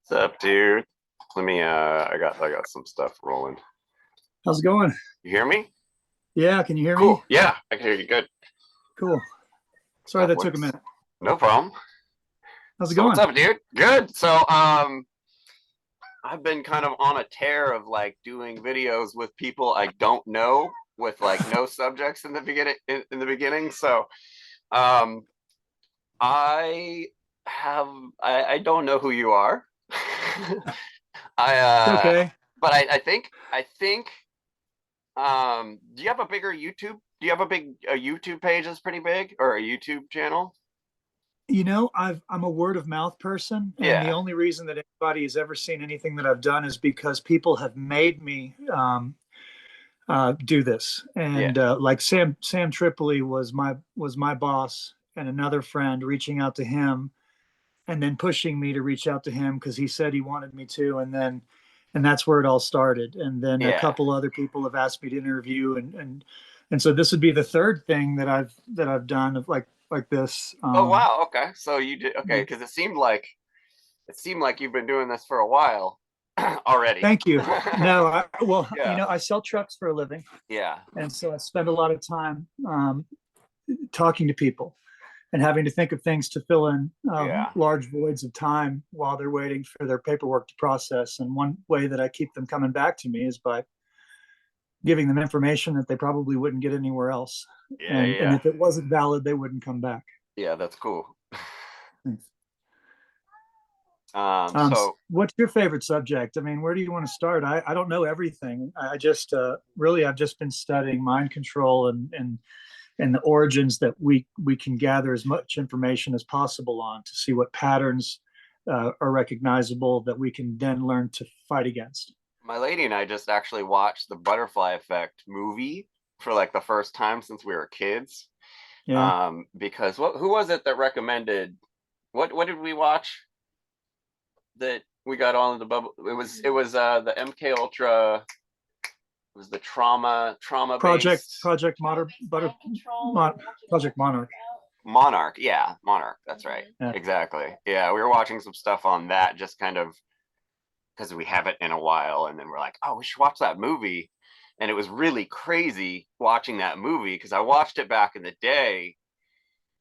What's up, dude? Let me I got some stuff rolling. How's it going? You hear me? Yeah, can you hear me? Cool. Yeah, I can hear you good. Cool. Sorry That that took a works. minute. No problem. How's it So what's going? up, dude? Good. I've been kind of on a tear of like doing videos with people I don't know with like no subjects in the beginning. Um I have I don't know who you are. I It's okay. but I think do you have a bigger YouTube? Do you have a YouTube page that's pretty big or a YouTube channel? I'm a word of mouth person, and the Yeah. only reason that anybody has ever seen anything that I've done is because people have made me do this. Yeah. And like Sam Tripoli was my boss, and another friend reaching out to him, and then pushing me to reach out to him because he said he wanted me to, and that's where it all started. And then a Yeah. couple other people have asked me to interview, and so this would be the third thing that I've done of like this. Oh wow. Okay. So you did okay because it seemed like you've been doing this for a while already. Thank you. No, well, Yeah. I sell trucks for a living, Yeah. and so I spend a lot of time talking to people and having to think of things to fill in Yeah. large voids of time while they're waiting for their paperwork to process. And one way that I keep them coming back to me is by giving them information that they probably wouldn't get anywhere else. Yeah. And Yeah. if it wasn't valid, they wouldn't come back. Yeah. That's cool. Thanks. So What's your favorite subject? I mean, where do you want to start? I don't know everything. I just really I've just been studying mind control and the origins that we can gather as much information as possible on to see what patterns are recognizable that we can then learn to fight against. my lady and I just actually watched the Butterfly Effect movie for like the first time since we were kids. Yeah, Because who was it that recommended what did we watch that we got all in the bubble? It was the MK Ultra. It was the trauma based Project Moder, Butter, Project Monarch. Monarch. Yeah, Monarch. That's right. Yeah, Exactly. Yeah, we were watching some stuff on that just kind of because we haven't in a while, and then we're like, oh, we should watch that movie. And it was really crazy watching that movie because I watched it back in the day,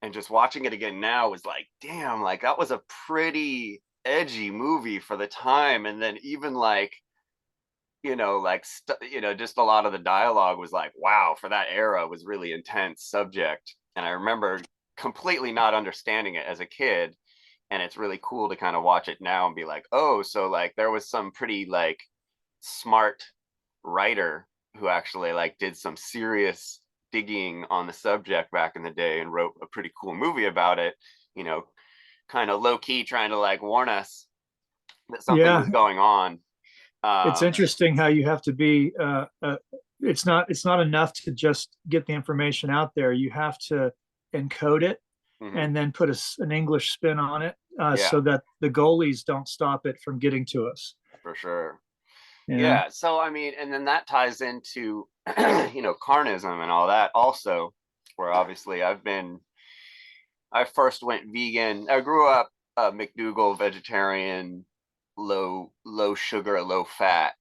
and just watching it again now was like, damn, like that was a pretty edgy movie for the time. And then even like just a lot of the dialogue was like, wow, for that era was really intense subject. And I remember completely not understanding it as a kid. And it's really cool to kind of watch it now and be like, oh, so like there was some pretty like smart writer who actually like did some serious digging on the subject back in the day and wrote a pretty cool movie about it, you know, kind of low key trying to like warn us that something yeah. was going on. It's Um, interesting how you have to be. It's not enough to just get the information out there. You have to encode it mhm, and then put an English spin on it yeah, so that the goalies don't stop it from getting to us. for sure. You know, Yeah. So, I mean, and then that ties into, carnism and all that also, where obviously I first went vegan. I grew up McDougal vegetarian, low sugar, low fat.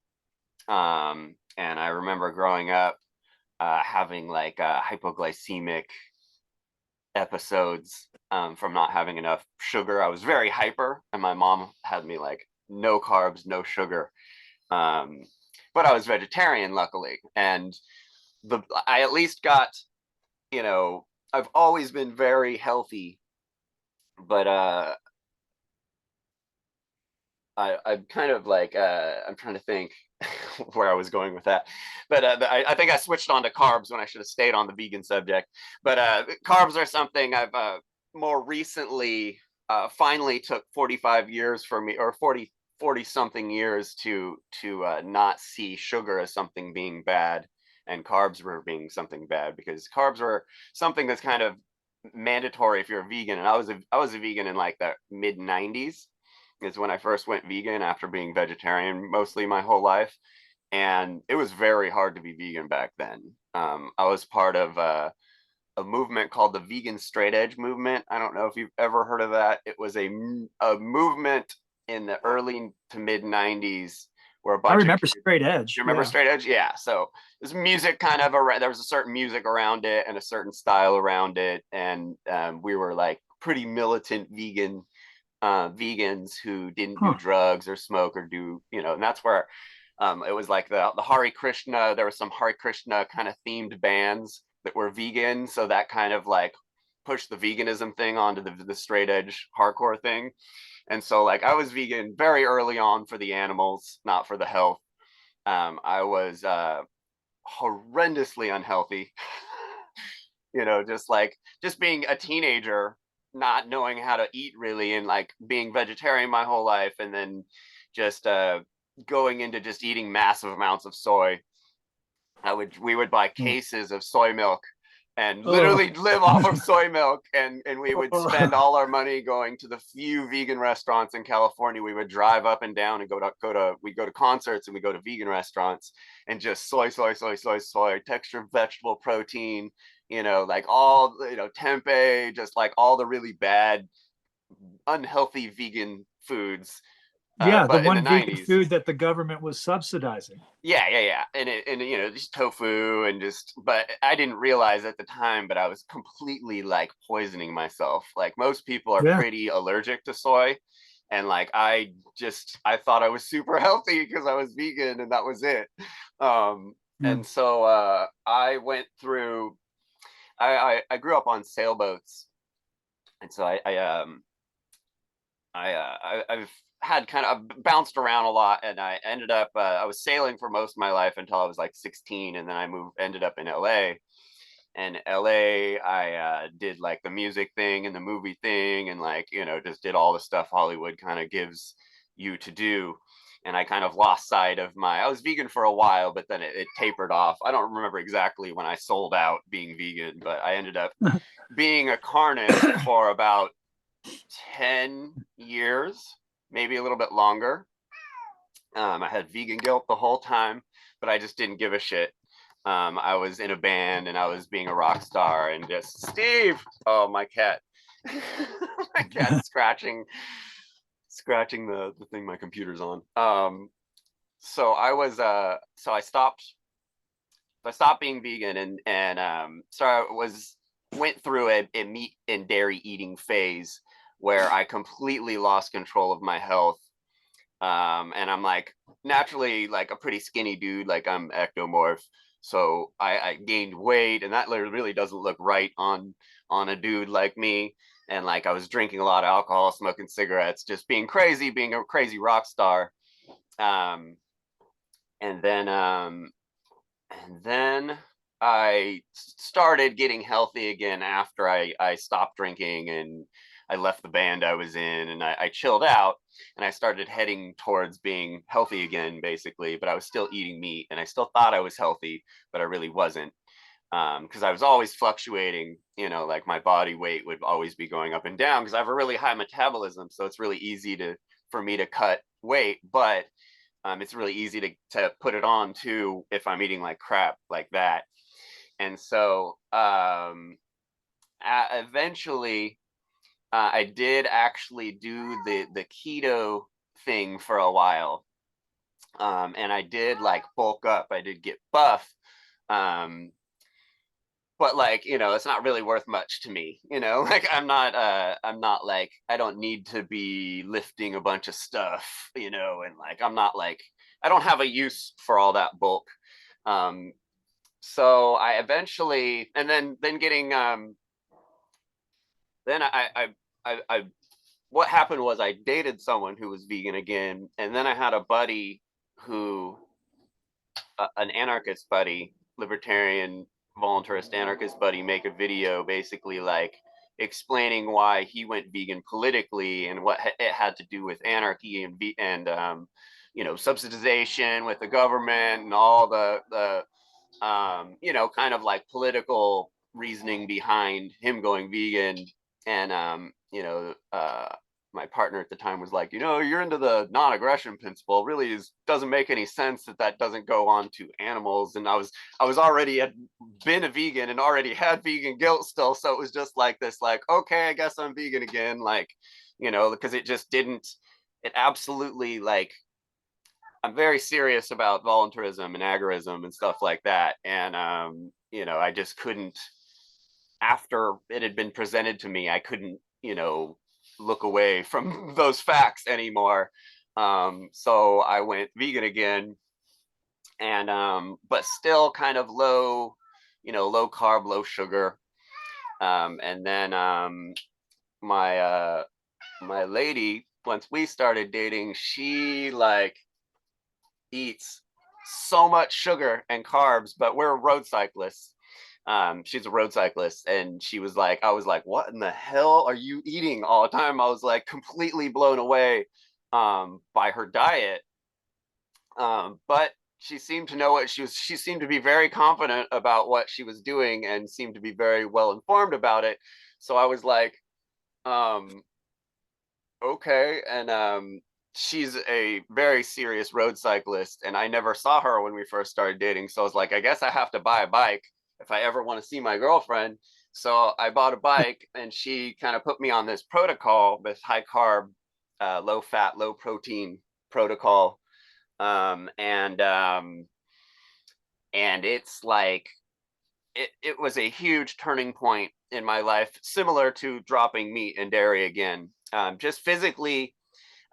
And I remember growing up having like hypoglycemic episodes from not having enough sugar. I was very hyper, and my mom had me like no carbs, no sugar. Um, but I was vegetarian, luckily, and the I at least got you know I've always been very healthy, but I'm kind of like I'm trying to think where I was going with that, but I think I switched on to carbs when I should have stayed on the vegan subject. But carbs are something I've more recently finally took 45 years for me, or 40 something years to not see sugar as something being bad and carbs were being something bad, because carbs were something that's kind of mandatory if you're a vegan, and I was a vegan in like the mid 90s is when I first went vegan after being vegetarian mostly my whole life. And it was very hard to be vegan back then. I was part of a movement called the Vegan Straight Edge Movement. I don't know if you've ever heard of that. It was a movement in the early to mid 90s where a I bunch of remember kids, Straight you Edge. remember Yeah. straight edge? Yeah. So there's music kind of around, there was a certain music around it and a certain style around it. And we were like pretty militant vegans who didn't do Huh. drugs or smoke or do, and that's where it was like the Hare Krishna, there was some Hare Krishna kind of themed bands that were vegan. So that kind of like pushed the veganism thing onto the straight edge hardcore thing. And so like I was vegan very early on for the animals, not for the health. I was horrendously unhealthy. Just like just being a teenager, not knowing how to eat really, and like being vegetarian my whole life, and then just going into just eating massive amounts of soy. We would buy Oh. cases of soy milk and Oh. literally live off of soy milk, and we would spend Oh. all our money going to the few vegan restaurants in California. We would drive up and down and go to concerts, and we go to vegan restaurants and just soy, textured vegetable protein, like all, tempeh, just like all the really bad unhealthy vegan foods, Yeah, the but in the one vegan 90s. food that the government was subsidizing. Yeah. And just tofu and just, but I didn't realize at the time, but I was completely like poisoning myself. Like most people are Yeah. pretty allergic to soy. And like I thought I was super healthy because I was vegan and that was it. Um, Mm. and so I went through I grew up on sailboats. And so I've had kind of bounced around a lot, and I ended up I was sailing for most of my life until I was like 16, and then I ended up in LA. And LA, I did like the music thing and the movie thing, and like just did all the stuff Hollywood kind of gives you to do. And I kind of lost sight of I was vegan for a while, but then it tapered off. I don't remember exactly when I sold out being vegan, but I ended up being a carnist for about 10 years, maybe a little bit longer. I had vegan guilt the whole time, but I just didn't give a shit. I was in a band and I was being a rock star and just, Steve, oh, my cat, my cat scratching the thing my computer's on. So I stopped being vegan, and so I went through a meat and dairy eating phase where I completely lost control of my health. And I'm like naturally like a pretty skinny dude, like I'm ectomorph. So I gained weight, and that really doesn't look right on a dude like me. And like I was drinking a lot of alcohol, smoking cigarettes, just being crazy, being a crazy rock star. Um, and then and then I started getting healthy again after I stopped drinking and I left the band I was in, and I chilled out, and I started heading towards being healthy again, basically. But I was still eating meat, and I still thought I was healthy, but I really wasn't, because I was always fluctuating. Like my body weight would always be going up and down because I have a really high metabolism, so it's really easy for me to cut weight, but it's really easy to put it on too if I'm eating like crap like that. And so eventually, I did actually do the keto thing for a while, and I did like bulk up. I did get buff, um, but like it's not really worth much to me. Like I'm not like I don't need to be lifting a bunch of stuff. And like I'm not like I don't have a use for all that bulk. Um, so I eventually, and then getting then I what happened was I dated someone who was vegan again, and then I had a buddy who an anarchist buddy, libertarian voluntarist anarchist buddy, make a video basically like explaining why he went vegan politically and what it had to do with anarchy and subsidization with the government and all the kind of like political reasoning behind him going vegan. And my partner at the time was like, you're into the non-aggression principle. Really doesn't make any sense that doesn't go on to animals. And I was already had been a vegan and already had vegan guilt still, so it was just like this, like, okay, I guess I'm vegan again, like, because it just didn't. it absolutely like, I'm very serious about voluntarism and agorism and stuff like that. And, I just couldn't, after it had been presented to me, I couldn't, look away from those facts anymore. So I went vegan again, and, but still kind of low, low carb, low sugar. And then, my, my lady, once we started dating, she like eats so much sugar and carbs, but we're road cyclists. She's a road cyclist, and she was like, I was like, what in the hell are you eating all the time? I was like completely blown away by her diet. But she seemed to know what she was. She seemed to be very confident about what she was doing and seemed to be very well informed about it. So I was like, um, okay. And, she's a very serious road cyclist, and I never saw her when we first started dating. So I was like, I guess I have to buy a bike if I ever want to see my girlfriend. So I bought a bike, and she kind of put me on this protocol, this high carb, low fat, low protein protocol. Um, and um, and it's like, it was a huge turning point in my life, similar to dropping meat and dairy again. Just physically,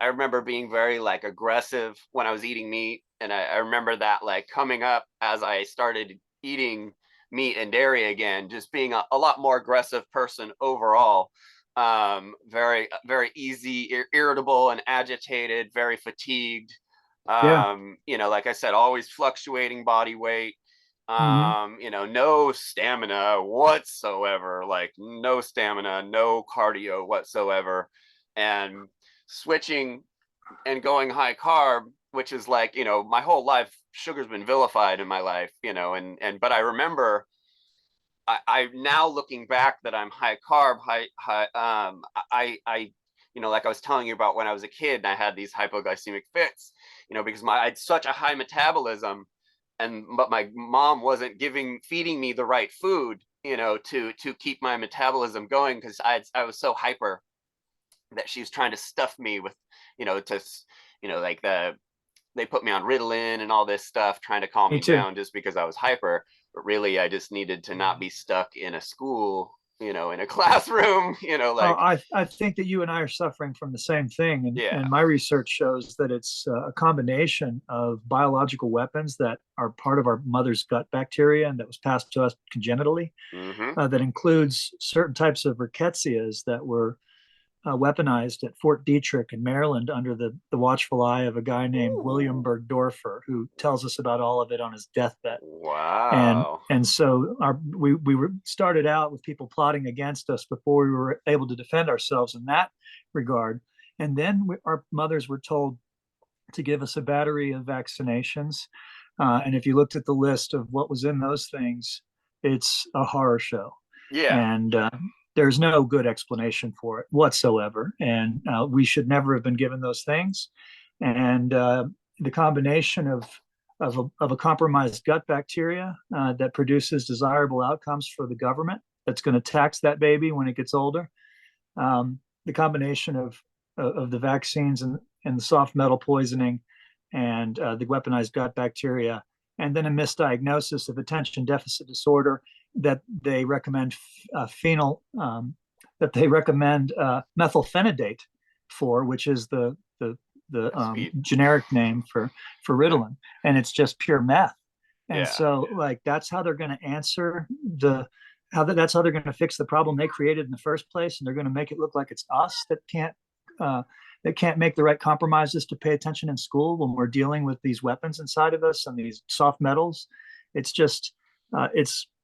I remember being very like aggressive when I was eating meat. And I remember that like coming up as I started eating meat and dairy again, just being a lot more aggressive person overall. Very, very easy, irritable and agitated, very fatigued. Yeah. Like I said, always fluctuating body weight. Hmm. No stamina whatsoever, like no stamina, no cardio whatsoever. And switching and going high carb, which is like, my whole life, sugar's been vilified in my life, but I remember, I now looking back that I'm high carb, high, like I was telling you about when I was a kid and I had these hypoglycemic fits, because I had such a high metabolism, but my mom wasn't feeding me the right food, to keep my metabolism going, because I was so hyper that she was trying to stuff me with, to, like they put me on Ritalin and all this stuff, trying to calm Me me too. down just because I was hyper. But really, I just needed to not be stuck in a school, in a classroom, Well, like, I think that you and I are suffering from the same thing, yeah. and my research shows that it's a combination of biological weapons that are part of our mother's gut bacteria and that was passed to us congenitally. Mm-hmm. That includes certain types of rickettsias that were weaponized at Fort Detrick in Maryland under the watchful eye of a guy named William Ooh. Bergdorfer, who tells us about all of it on his deathbed. and Wow. and so we were started out with people plotting against us before we were able to defend ourselves in that regard. And then our mothers were told to give us a battery of vaccinations, and if you looked at the list of what was in those things, it's a horror show. Yeah. And there's no good explanation for it whatsoever, and we should never have been given those things. And the combination of a compromised gut bacteria that produces desirable outcomes for the government that's going to tax that baby when it gets older. The combination of the vaccines and the soft metal poisoning and the weaponized gut bacteria, and then a misdiagnosis of attention deficit disorder that they recommend phenol, that they recommend methylphenidate for, which is the Speed. generic name for Ritalin, and it's just pure meth. And Yeah. so, like, that's how they're going to answer the that's how they're going to fix the problem they created in the first place, and they're going to make it look like it's us uh, that can't make the right compromises to pay attention in school when we're dealing with these weapons inside of us and these soft metals. It's just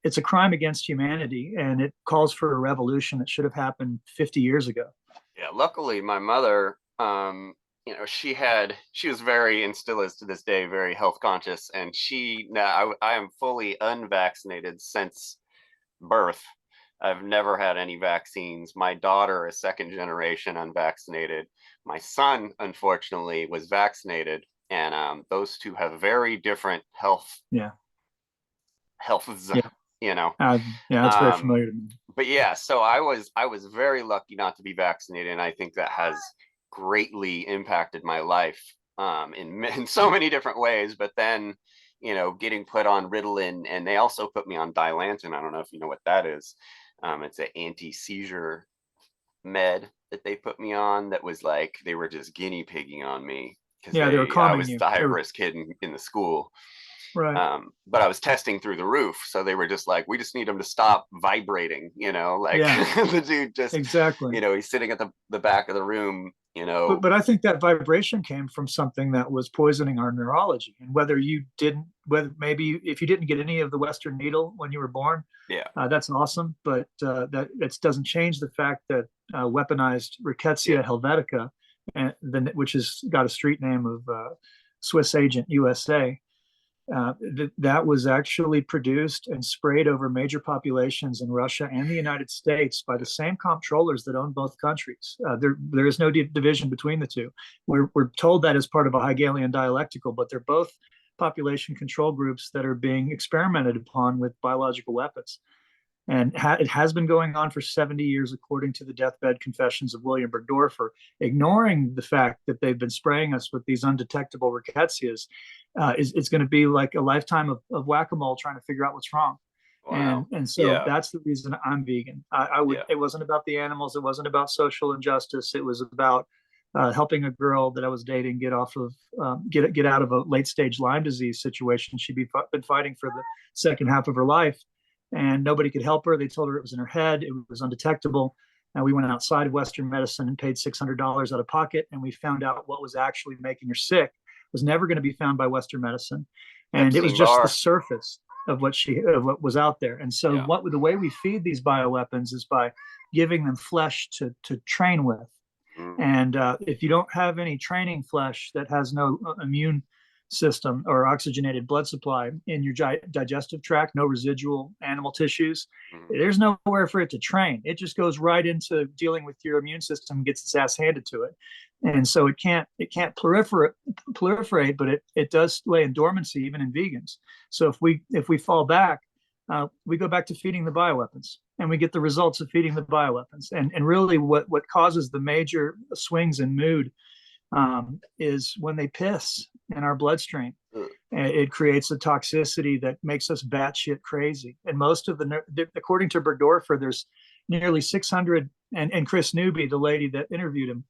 it's a crime against humanity, and it calls for a revolution that should have happened 50 years ago. Yeah. Luckily, my mother, she was very, and still is to this day, very health conscious. And now I am fully unvaccinated since birth. I've never had any vaccines. My daughter is second generation unvaccinated. My son, unfortunately, was vaccinated, and, those two have very different Yeah, healths, yeah, you know. yeah. That's very Um, familiar to me. but yeah, so I was very lucky not to be vaccinated, and I think that has greatly impacted my life in so many different ways. But then, getting put on Ritalin, and they also put me on Dilantin. I don't know if you know what that is. It's an anti-seizure med that they put me on that was like they were just guinea pigging on me because Yeah, they were I calming was you. the They were high-risk kid in the school. right. But I was testing through the roof, so they were just like, we just need him to stop vibrating, like Yeah, the dude just, exactly. he's sitting at the back of the room, But I think that vibration came from something that was poisoning our neurology. And whether maybe if you didn't get any of the Western needle when you were born, yeah, that's awesome. But that it doesn't change the fact that weaponized yeah, Rickettsia helvetica, and then which has got a street name of Swiss Agent USA, that was actually produced and sprayed over major populations in Russia and the United States by the same comptrollers that own both countries. There is no division between the two. We're told that as part of a Hegelian dialectical, but they're both population control groups that are being experimented upon with biological weapons. And it has been going on for 70 years, according to the deathbed confessions of William Berdorfer, ignoring the fact that they've been spraying us with these undetectable rickettsias. It's going to be like a lifetime of whack-a-mole trying to figure out what's wrong. wow, And so yeah, that's the reason I'm vegan. I would. yeah, It wasn't about the animals. It wasn't about social injustice. It was about helping a girl that I was dating get off of get out of a late stage Lyme disease situation. She'd been fighting for the second half of her life, and nobody could help her. They told her it was in her head. It was undetectable. And we went outside of Western medicine and paid $600 out of pocket, and we found out what was actually making her sick was never going to be found by Western medicine, and it was Epstein just the Barr, surface of what was out there. And so, yeah, what the way we feed these bioweapons is by giving them flesh to train with. mm, And if you don't have any training flesh that has no immune system or oxygenated blood supply in your digestive tract, no residual animal tissues, mm, there's nowhere for it to train. It just goes right into dealing with your immune system, gets its ass handed to it. And so it can't proliferate, but it does lay in dormancy even in vegans. So if we fall back, we go back to feeding the bioweapons, and we get the results of feeding the bioweapons. And really, what causes the major swings in mood is when they piss in our bloodstream. It creates a toxicity that makes us batshit crazy. And most of according to Berdorfer, there's nearly 600, and Chris Newby, the lady that interviewed him,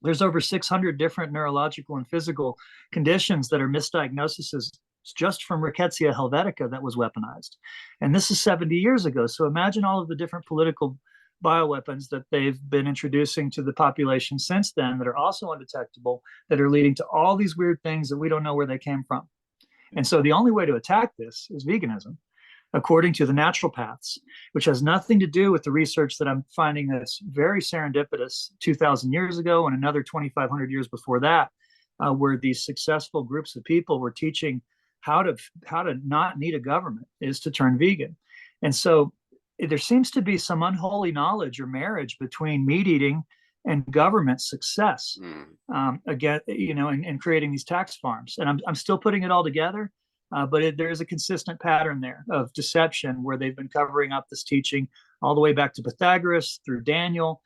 there's over 600 different neurological and physical conditions that are misdiagnoses just from Rickettsia helvetica that was weaponized. And this is 70 years ago. So imagine all of the different political bioweapons that they've been introducing to the population since then that are also undetectable, that are leading to all these weird things that we don't know where they came from. And so the only way to attack this is veganism, according to the naturopaths, which has nothing to do with the research that I'm finding that's very serendipitous 2,000 years ago and another 2,500 years before that, where these successful groups of people were teaching how to not need a government is to turn vegan. And so there seems to be some unholy knowledge or marriage between meat eating and government success. mm, Again, in creating these tax farms. And I'm still putting it all together, but there is a consistent pattern there of deception where they've been covering up this teaching all the way back to Pythagoras, through Daniel,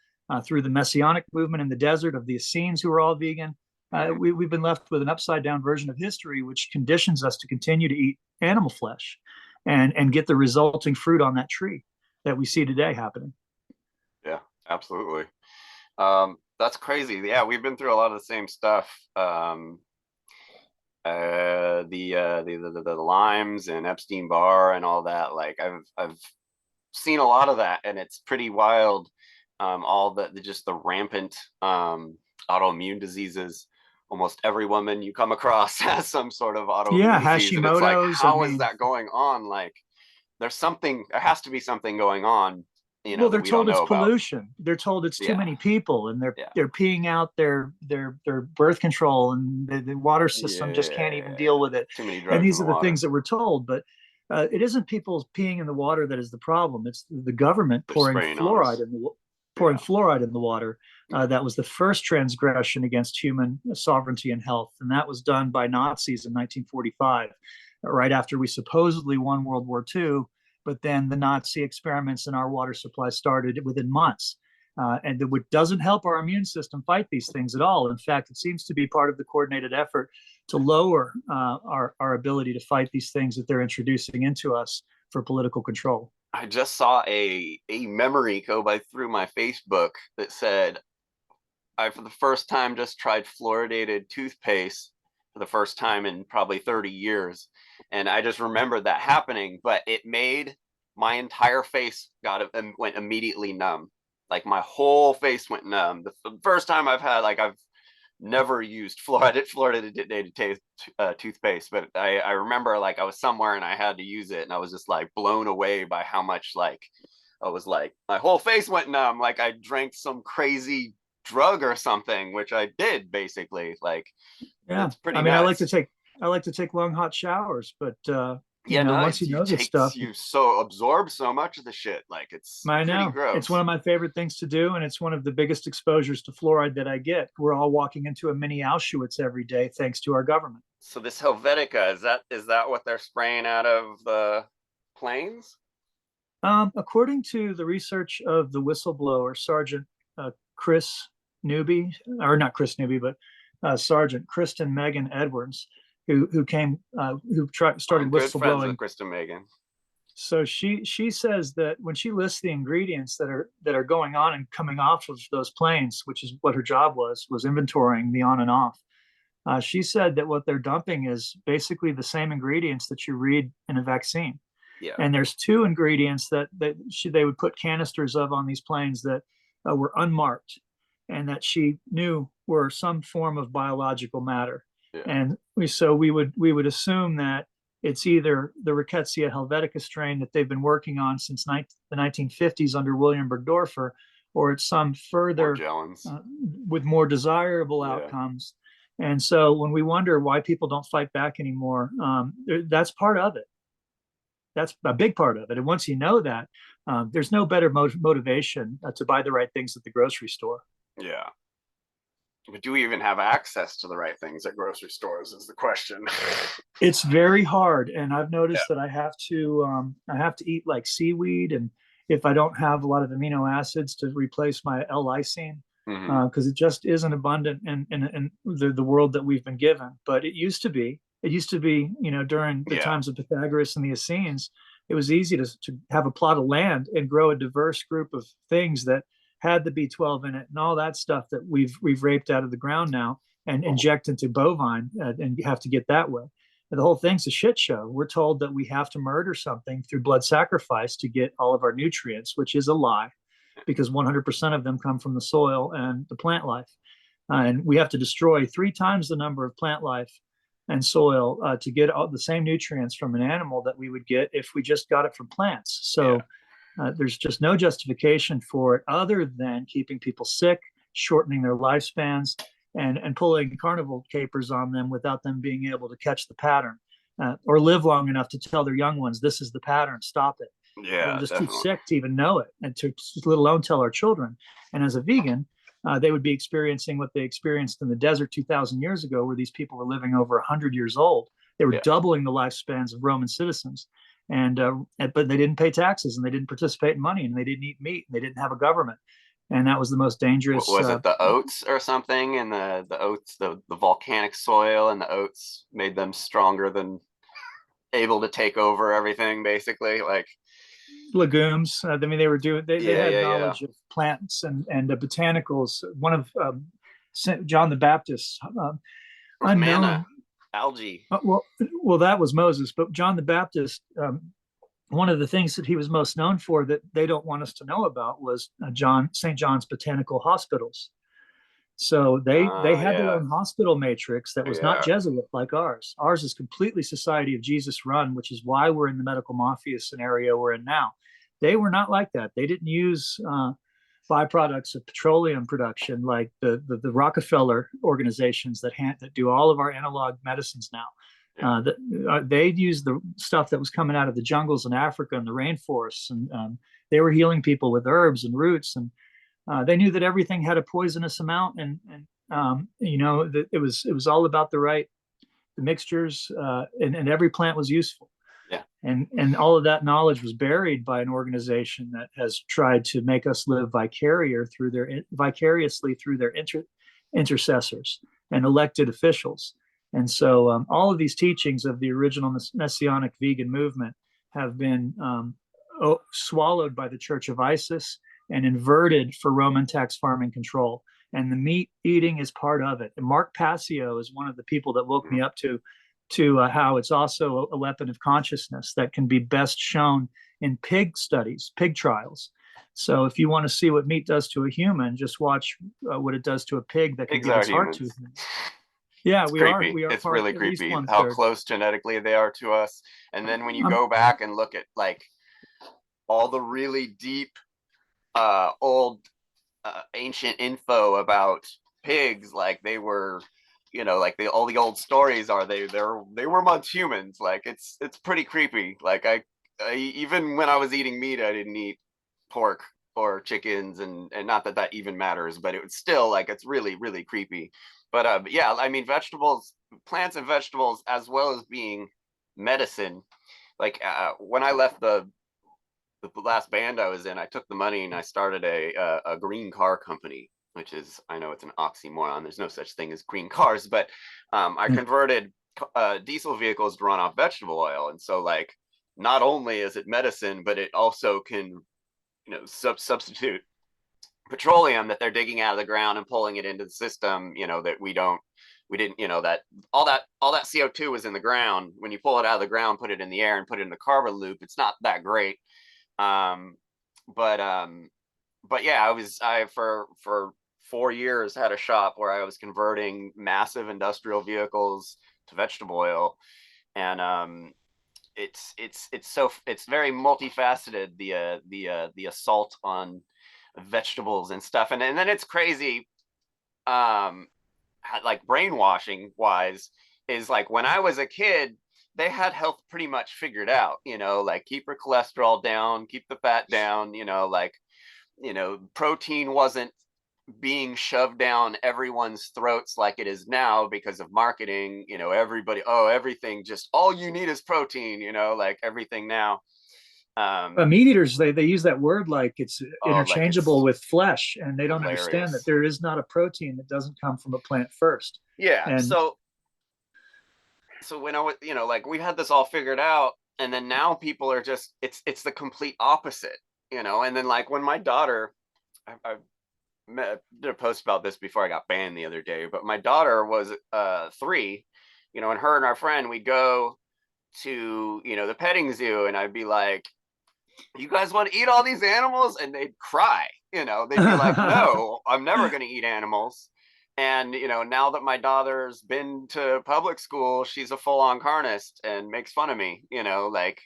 through the Messianic movement in the desert of the Essenes who were all vegan. mm, We've been left with an upside down version of history, which conditions us to continue to eat animal flesh and get the resulting fruit on that tree that we see today happening. yeah, absolutely. That's crazy. Yeah, we've been through a lot of the same stuff. The limes and Epstein Barr and all that. Like I've seen a lot of that, and it's pretty wild. All just the rampant autoimmune diseases. Almost every woman you come across has some sort of Yeah, autoimmune disease, and it's like, Hashimoto's. I how is mean, that going on? Like, there has to be something going on, well, that they're we don't told it's know about. pollution. They're told it's too Yeah, many people, and they're yeah, they're peeing out their birth control, and the water system just can't even yeah. deal with it. Too many And drugs in these the are the water. things that we're told. But it isn't people peeing in the water that is the problem. It's the government They're spraying on us. pouring Yeah. fluoride in the water. Yeah. That was the first transgression against human sovereignty and health, and that was done by Nazis in 1945, right after we supposedly won World War II. But then the Nazi experiments in our water supply started within months. and it doesn't help our immune system fight these things at all. In fact, it seems to be part of the coordinated effort to lower our ability to fight these things that they're introducing into us for political control. I just saw a memory go by through my Facebook that said I for the first time just tried fluoridated toothpaste for the first time in probably 30 years. And I just remember that happening, but it made my entire face went immediately numb. Like my whole face went numb. The first time I've never used fluoridated toothpaste, but I remember like I was somewhere and I had to use it, and I was just like blown away by how much like I was like my whole face went numb, like I drank some crazy drug or something, which I did basically. Like Yeah, it's pretty I mean, nuts. I like to take long hot showers, but Yeah, no, once you you know this take stuff, you so absorb so much of the shit. Like it's I pretty know it's one gross. of my favorite things to do, and it's one of the biggest exposures to fluoride that I get. We're all walking into a mini Auschwitz every day, thanks to our government. So this Helvetica, is that what they're spraying out of the planes? According to the research of the whistleblower, Sergeant Chris Newby, or not Chris Newby, but Sergeant Kristen Megan Edwards, I'm started good friends with whistleblowing. Krista Megan. So she says that when she lists the ingredients that are going on and coming off of those planes, which is what her job was inventorying the on and off. She said that what they're dumping is basically the same ingredients that you read in a vaccine. Yeah. And there's two ingredients they would put canisters of on these planes that were unmarked, and that she knew were some form of biological matter. Yeah. And we would assume that it's either the Rickettsia helvetica strain that they've been working on since the 1950s under William Bergdorfer, or it's some further with more desirable outcomes. And so when we wonder why people don't fight back anymore, that's part of it. That's a big part of it. And once you know that, there's no better motivation to buy the right things at the grocery store. Yeah. But do we even have access to the right things at grocery stores is the question. It's very hard, and I've Yeah. noticed that I have to eat like seaweed, and if I don't have a lot of amino acids to replace my L-lysine, because it just isn't abundant in the world that we've been given. But it used to be. It used to be, during the times of Pythagoras and the Essenes, it was easy to have a plot of land and grow a diverse group of things that had the B12 in it and all that stuff that we've raped out of the ground now and inject into bovine, and you have to get that way. And the whole thing's a shit show. We're told that we have to murder something through blood sacrifice to get all of our nutrients, which is a lie, because 100% of them come from the soil and the plant life. And we have to destroy 3 times the number of plant life and soil to get all the same nutrients from an animal that we would get if we just got it from plants. So there's just no justification for it other than keeping people sick, shortening their lifespans, and pulling carnival capers on them without them being able to catch the pattern, or live long enough to tell their young ones, this is the pattern, stop it. Yeah, they're just definitely too sick to even know it, and to let alone tell our children. And as a vegan, they would be experiencing what they experienced in the desert 2,000 years ago, where these people were living over 100 years old. They were doubling the lifespans of Roman citizens, but they didn't pay taxes, and they didn't participate in money, and they didn't eat meat, and they didn't have a government. And that was the most dangerous. Was it the oats or something? And the oats, the volcanic soil and the oats made them stronger than able to take over everything, basically. Like legumes. I mean, they were doing. They had knowledge yeah. of plants and botanicals. One of John the Baptist, unknown manna, algae. Well, that was Moses, but John the Baptist. One of the things that he was most known for that they don't want us to know about was St. John's botanical hospitals. So they had their own hospital matrix that was not Jesuit like ours. Ours is completely Society of Jesus run, which is why we're in the medical mafia scenario we're in now. They were not like that. They didn't use byproducts of petroleum production like the Rockefeller organizations that do all of our analog medicines now. They'd use the stuff that was coming out of the jungles in Africa and the rainforests, and they were healing people with herbs and roots, and they knew that everything had a poisonous amount, and that it was all about the mixtures, and every plant was useful. Yeah. And all of that knowledge was buried by an organization that has tried to make us live vicariously through their intercessors and elected officials. And so all of these teachings of the original messianic vegan movement have been swallowed by the Church of Isis and inverted for Roman tax farming control. And the meat eating is part of it. And Mark Passio is one of the people that woke me up to how it's also a weapon of consciousness that can be best shown in pig studies, pig trials. So if you want to see what meat does to a human, just watch what it does to a pig that can Pigs give are its heart humans. to humans. Yeah, It's we are. creepy. We are It's really at least creepy one how third. close genetically they are to us. And then when you Um, go back and look at like all the really deep, old, ancient info about pigs, like they were, like all the old stories are they were once humans. Like it's pretty creepy. Like I even when I was eating meat, I didn't eat pork or chickens, and not that that even matters, but it was still like it's really creepy. But yeah, I mean vegetables, plants and vegetables, as well as being medicine. Like when I left the last band I was in, I took the money and I started a green car company, which is, I know it's an oxymoron. There's no such thing as green cars, but I converted diesel vehicles to run off vegetable oil, and so like not only is it medicine, but it also can substitute petroleum that they're digging out of the ground and pulling it into the system. That we didn't, that all that CO2 was in the ground. When you pull it out of the ground, put it in the air, and put it in the carbon loop, it's not that great. um but um but yeah, I for 4 years had a shop where I was converting massive industrial vehicles to vegetable oil. And it's very multifaceted, the assault on vegetables and stuff. And then it's crazy, um like brainwashing wise, is like when I was a kid, they had health pretty much figured out, like keep your cholesterol down, keep the fat down, like, protein wasn't being shoved down everyone's throats like it is now because of marketing. Everybody, oh, everything, just all you need is protein, like everything now. Meat eaters, they use that word like it's Oh, like interchangeable it's with flesh, and they don't understand that hilarious. there is not a protein that doesn't come from a plant first. Yeah, And so when I was, like we had this all figured out, and then now people are just, it's the complete opposite. And then like when my daughter, I did a post about this before I got banned the other day, but my daughter was 3, and her and our friend, we'd go to, the petting zoo, and I'd be like, you guys want to eat all these animals? And they'd cry. They'd be like, no, I'm never going to eat animals. And now that my daughter's been to public school, she's a full-on carnist and makes fun of me. Like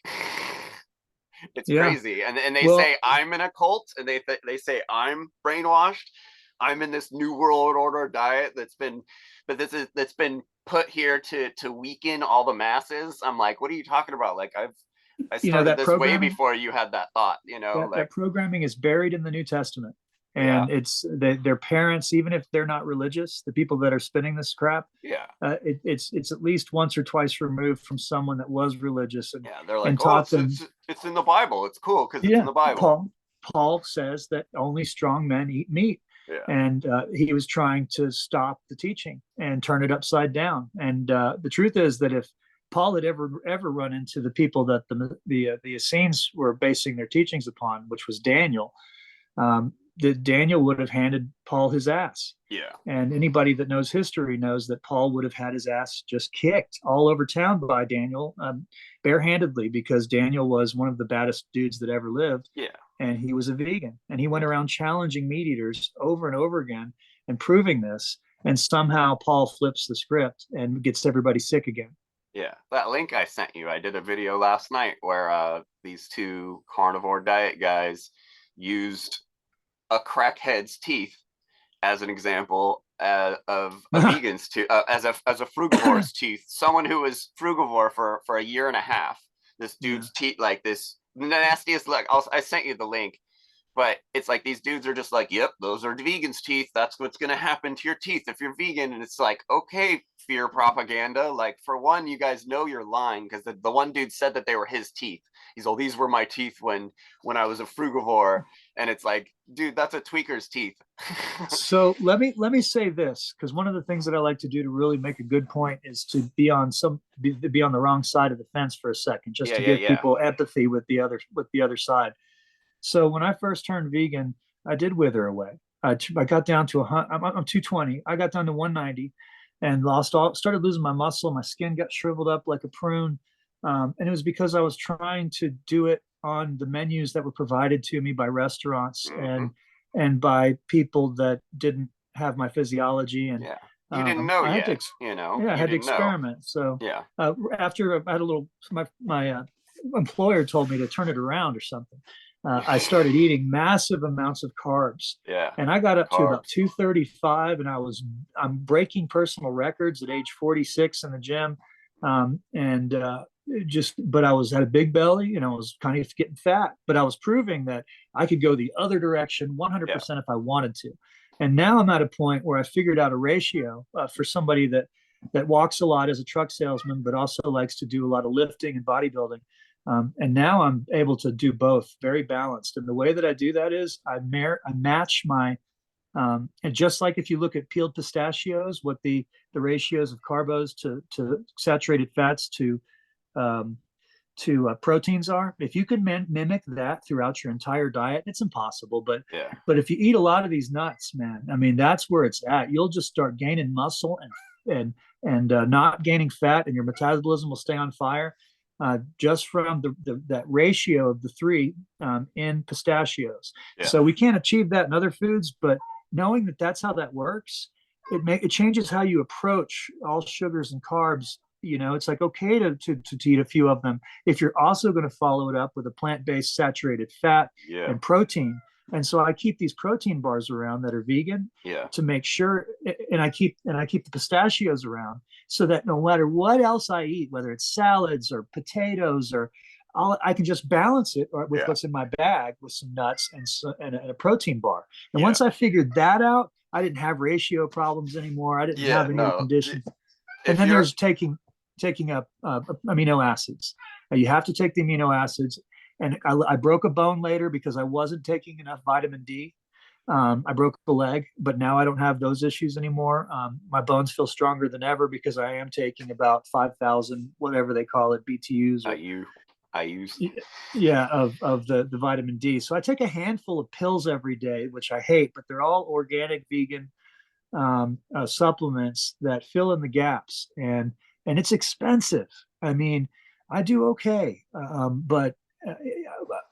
it's yeah, crazy. And they well, say I'm in a cult, and they say I'm brainwashed. I'm in this new world order diet that's been put here to weaken all the masses. I'm like, what are you talking about? Like I started that this way programming, before you had that thought. that Like, programming is buried in the New Testament, yeah, and it's their parents, even if they're not religious, the people that are spinning this crap, yeah, it's at least once or twice removed from someone that was religious yeah. They're like, and oh, taught it's them. it's it's in the Bible. It's cool because it's in Yeah, the Bible. Paul says that only strong men eat meat, Yeah, and he was trying to stop the teaching and turn it upside down. And the truth is that if Paul had ever run into the people that the Essenes were basing their teachings upon, which was Daniel, that Daniel would have handed Paul his ass. yeah, And anybody that knows history knows that Paul would have had his ass just kicked all over town by Daniel, barehandedly, because Daniel was one of the baddest dudes that ever lived. yeah, And he was a vegan. And he went around challenging meat eaters over and over again and proving this. And somehow Paul flips the script and gets everybody sick again. yeah. That link I sent you, I did a video last night where these two carnivore diet guys used a crackhead's teeth as an example of a vegan's tooth, as a frugivore's teeth. Someone who was frugivore for a year and a half. This Yeah. dude's teeth, like this nastiest look. I sent you the link. but it's like these dudes are just like, yep, those are vegans' teeth. That's what's going to happen to your teeth if you're vegan. And it's like, okay, fear propaganda. Like, for one, you guys know you're lying, because the one dude said that they were his teeth. He's all, these were my teeth when I was a frugivore. And it's like, dude, that's a tweaker's teeth. So let me say this, because one of the things that I like to do to really make a good point is to be on the wrong side of the fence for a second, just Yeah, to yeah, give yeah. people empathy with the other side. So when I first turned vegan, I did wither away. I got down to I'm 220. I got down to 190, and started losing my muscle. My skin got shriveled up like a prune, and it was because I was trying to do it on the menus that were provided to me by restaurants Mm-hmm. and by people that didn't have my physiology. And Yeah. You didn't know I had to, yet, you know, yeah, I you had to didn't know. experiment. So Yeah. after I had a little, my employer told me to turn it around or something. I Yeah. started eating massive amounts of carbs, Yeah. and I got up to about Carbs. 235, and I'm breaking personal records at age 46 in the gym, and but I was had a big belly, and I was kind of getting fat, but I was proving that I could go the other direction Yeah. 100% if I wanted to. And now I'm at a point where I figured out a ratio for somebody that walks a lot as a truck salesman, but also likes to do a lot of lifting and bodybuilding. And now I'm able to do both, very balanced. And the way that I do that is I match my and just like if you look at peeled pistachios, what the ratios of carbos to saturated fats um, to proteins are. If you can mimic that throughout your entire diet, it's impossible. Yeah. But if you eat a lot of these nuts, man, I mean that's where it's at. You'll just start gaining muscle and not gaining fat, and your metabolism will stay on fire. Just from that ratio of the three in pistachios. Yeah. So we can't achieve that in other foods, but knowing that that's how that works, it changes how you approach all sugars and carbs. It's like okay to eat a few of them if you're also going to follow it up with a plant-based saturated fat Yeah. and protein. And so I keep these protein bars around that are vegan Yeah. to make sure, and I keep the pistachios around so that no matter what else I eat, whether it's salads or potatoes or I can just balance it with Yeah. what's in my bag with some nuts and a protein bar. And Yeah. once I figured that out, I didn't have ratio problems anymore. I didn't Yeah. have any of the No. conditions. And If then you're there's taking up amino acids. You have to take the amino acids. And I broke a bone later because I wasn't taking enough vitamin D. I broke a leg, but now I don't have those issues anymore. My bones feel stronger than ever because I am taking about 5,000, whatever they call it, BTUs or you I use yeah, of the vitamin D. So I take a handful of pills every day, which I hate, but they're all organic, vegan supplements that fill in the gaps, and it's expensive. I mean, I do okay, but uh,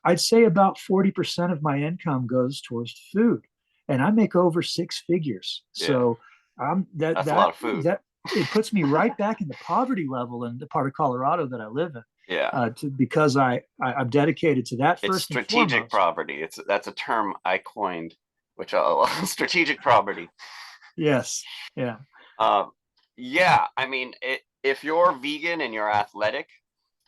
I'd say about 40% of my income goes towards food, and I make over six figures. yeah. So that That's a lot that of food. that it puts me right back in the poverty level in the part of Colorado that I live in, Yeah. because I'm dedicated to that It's first and strategic foremost. property. That's a term I coined, which I'll strategic property. Yes, yeah, Um, yeah, I mean, if you're vegan and you're athletic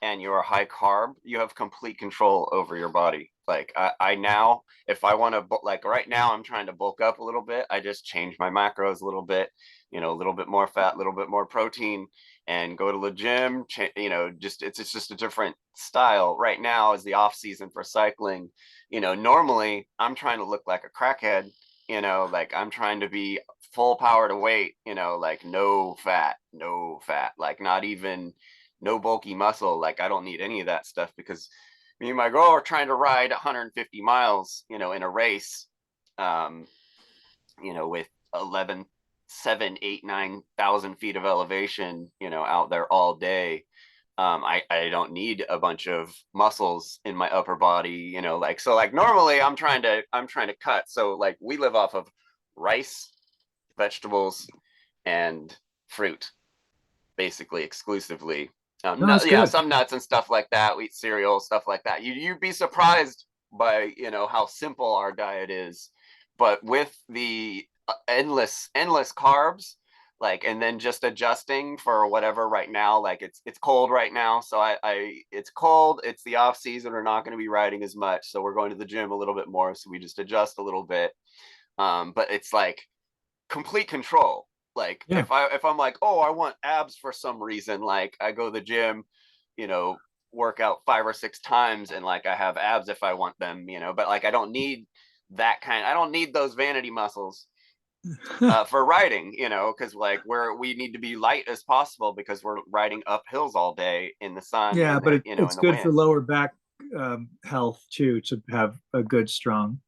and you're high carb, you have complete control over your body. Like I now, if I want to, like right now, I'm trying to bulk up a little bit. I just change my macros a little bit, a little bit more fat, a little bit more protein, and go to the gym. Just it's just a different style. Right now is the off season for cycling. Normally I'm trying to look like a crackhead. Like I'm trying to be full power to weight. Like no fat, no fat, like not even no bulky muscle. Like I don't need any of that stuff because me and my girl are trying to ride 150 miles, in a race, um, with 11, 7, 8, 9,000 feet of elevation, out there all day. I don't need a bunch of muscles in my upper body, like, so like normally I'm trying to cut. So like we live off of rice, vegetables, and fruit basically exclusively. no, that's Yeah, good. some nuts and stuff like that. We eat cereal, stuff like that. You'd be surprised by how simple our diet is, but with the endless carbs, like, and then just adjusting for whatever right now. Like it's cold right now, so I it's cold, it's the off season, we're not going to be riding as much, so we're going to the gym a little bit more, so we just adjust a little bit. But it's like complete control. Like Yeah. if I'm like, oh, I want abs for some reason, like I go to the gym, you know, work out 5 or 6 times, and like I have abs if I want them, you know. But like I don't need that kind. I don't need those vanity muscles for riding, you know, because like we need to be light as possible because we're riding up hills all day in the sun, Yeah, in but the, you know, in it's the good for wind. lower back health too, to have a good strong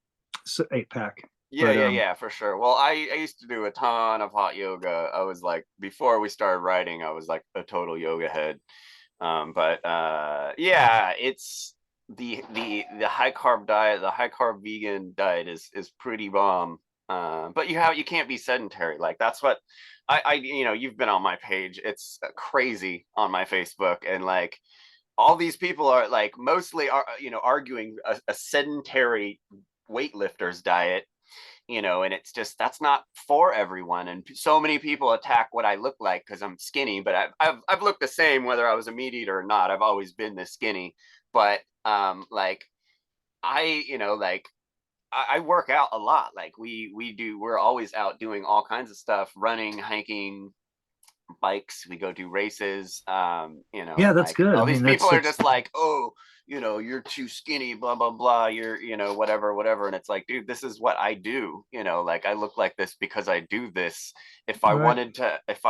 8 pack. Yeah, But yeah, yeah, for sure. Well, I used to do a ton of hot yoga. I was like, before we started riding, I was like a total yoga head. But yeah, it's the high carb diet, the high carb vegan diet is pretty bomb. But you can't be sedentary. Like that's what I you know, you've been on my page. It's crazy on my Facebook, and like all these people are like mostly are, you know, arguing a sedentary weightlifter's diet, you know, and it's just that's not for everyone. And so many people attack what I look like because I'm skinny, but I've looked the same whether I was a meat eater or not. I've always been this skinny. But like I, you know, like I work out a lot. Like we're always out doing all kinds of stuff, running, hiking, bikes, we go do races, you know, yeah, and that's like good. I all these mean, people that's are it's just like, oh, you know, you're too skinny, blah blah blah, you're, you know, whatever whatever. And it's like, dude, this is what I do, you know, like I look like this because I do this. right. If I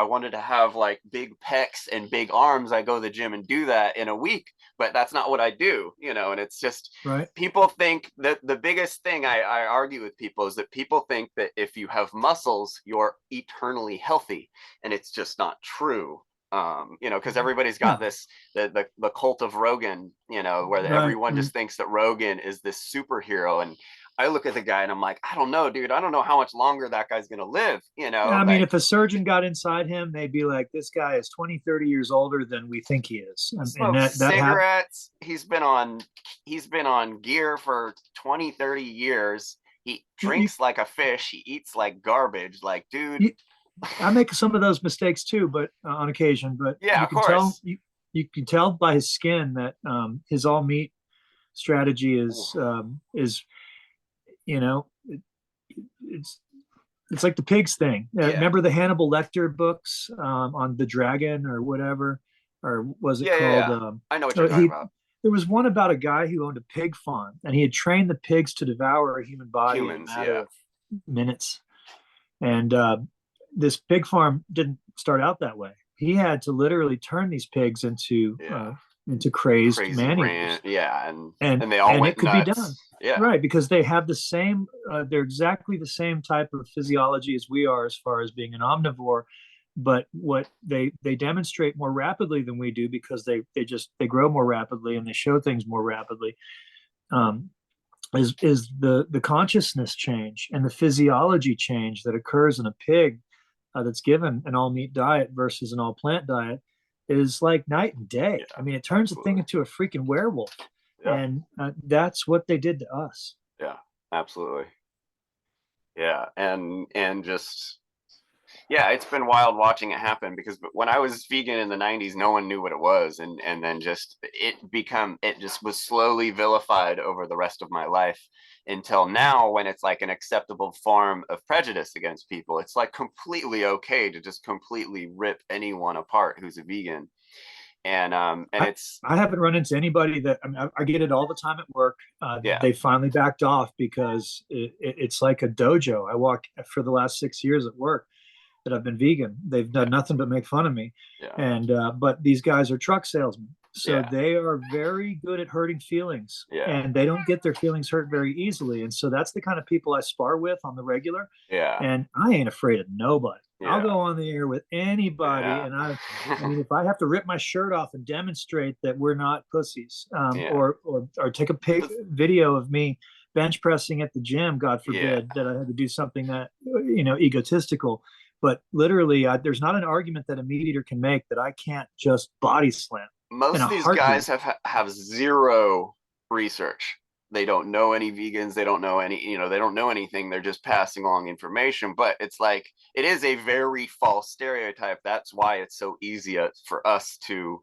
wanted to have like big pecs and big arms, I go to the gym and do that in a week, but that's not what I do, you know. And it's just Right. people think that the biggest thing I argue with people is that people think that if you have muscles you're eternally healthy, and it's just not true. You know, because everybody's got No. this the cult of Rogan, you know, where Right. everyone just thinks that Rogan is this superhero. And I look at the guy and I'm like, I don't know, dude. I don't know how much longer that guy's gonna live, you Yeah, know, I mean, like if a surgeon got inside him, they'd be like, this guy is 20, 30 years older than we think he is. And smokes that have cigarettes. He's been on gear for 20, 30 years. He you, drinks like a fish. He eats like garbage. Like, dude, you, I make some of those mistakes too, but on occasion, but yeah, you of can tell course. you can tell by his skin that his all meat strategy Ooh, is you know it's it's like the pigs thing. yeah. Remember the Hannibal Lecter books on the dragon or whatever, or was it Yeah, yeah, called? yeah. I know what you're Oh, talking he about. there was one about a guy who owned a pig farm, and he had trained the pigs to devour a human body in a Humans, matter yeah. of minutes. And this pig farm didn't start out that way. He had to literally turn these pigs Yeah. into crazed Crazy man eaters, rant. Yeah, and and and they all it went could be done, nuts. Yeah. right? Because they have the same, they're exactly the same type of physiology as we are, as far as being an omnivore. But what they demonstrate more rapidly than we do, because they grow more rapidly and they show things more rapidly. Um, is the consciousness change and the physiology change that occurs in a pig that's given an all meat diet versus an all plant diet is like night and day. I Yeah, mean, it turns the thing absolutely. into a freaking werewolf, Yeah. and that's what they did to us. Yeah, absolutely. Yeah. And just yeah, it's been wild watching it happen because when I was vegan in the 90s, no one knew what it was. And then just it just was slowly vilified over the rest of my life until now, when it's like an acceptable form of prejudice against people. It's like completely okay to just completely rip anyone apart who's a vegan. And I, it's I haven't run into anybody that, I mean, I get it all the time at work. yeah, They finally backed off because it's like a dojo. I walk for the last 6 years at work that I've been vegan. They've yeah, done nothing but make fun of me. yeah, And but these guys are truck salesmen, so yeah, they are very good at hurting feelings, yeah, and they don't get their feelings hurt very easily. And so that's the kind of people I spar with on the regular. yeah, And I ain't afraid of nobody. I'll yeah, go on the air with anybody, yeah. and I mean, if I have to rip my shirt off and demonstrate that we're not pussies, Yeah. or take a video of me bench pressing at the gym, God Yeah. forbid that I had to do something that, egotistical. But literally, there's not an argument that a meat eater can make that I can't just body slam in Most a of these guys heartbeat. have zero research. they don't know any vegans, they don't know any, they don't know anything, they're just passing along information. But it's like, it is a very false stereotype. That's why it's so easy for us to,